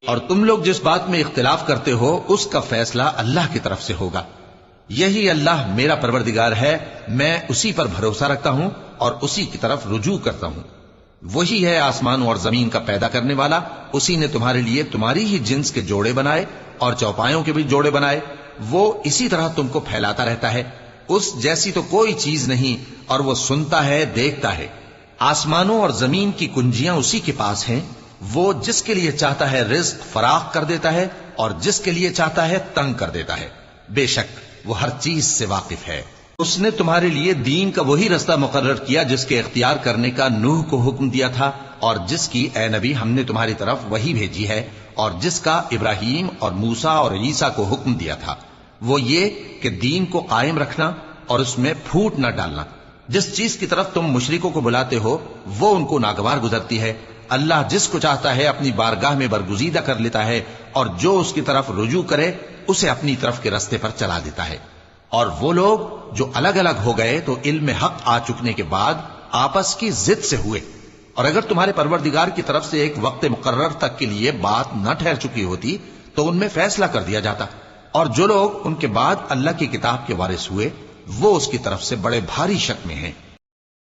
اور تم لوگ جس بات میں اختلاف کرتے ہو اس کا فیصلہ اللہ کی طرف سے ہوگا. یہی اللہ میرا پروردگار ہے، میں اسی پر بھروسہ رکھتا ہوں اور اسی کی طرف رجوع کرتا ہوں. وہی ہے آسمان اور زمین کا پیدا کرنے والا، اسی نے تمہارے لیے تمہاری ہی جنس کے جوڑے بنائے اور چوپایوں کے بھی جوڑے بنائے. وہ اسی طرح تم کو پھیلاتا رہتا ہے، اس جیسی تو کوئی چیز نہیں، اور وہ سنتا ہے، دیکھتا ہے. آسمانوں اور زمین کی کنجیاں اسی کے پاس ہیں، وہ جس کے لیے چاہتا ہے رزق فراخ کر دیتا ہے اور جس کے لیے چاہتا ہے تنگ کر دیتا ہے. بے شک وہ ہر چیز سے واقف ہے. اس نے تمہارے لیے دین کا وہی رستہ مقرر کیا جس کے اختیار کرنے کا نوح کو حکم دیا تھا، اور جس کی اے نبی ہم نے تمہاری طرف وہی بھیجی ہے، اور جس کا ابراہیم اور موسیٰ اور عیسیٰ کو حکم دیا تھا. وہ یہ کہ دین کو قائم رکھنا اور اس میں پھوٹ نہ ڈالنا. جس چیز کی طرف تم مشرکوں کو بلاتے ہو وہ ان کو ناگوار گزرتی ہے. اللہ جس کو چاہتا ہے اپنی بارگاہ میں برگزیدہ کر لیتا ہے، اور جو اس کی طرف رجوع کرے اسے اپنی طرف کے رستے پر چلا دیتا ہے. اور وہ لوگ جو الگ الگ ہو گئے تو علم حق آ چکنے کے بعد آپس کی ضد سے ہوئے. اور اگر تمہارے پروردگار کی طرف سے ایک وقت مقرر تک کے لیے بات نہ ٹھہر چکی ہوتی تو ان میں فیصلہ کر دیا جاتا. اور جو لوگ ان کے بعد اللہ کی کتاب کے وارث ہوئے وہ اس کی طرف سے بڑے بھاری شک میں ہیں.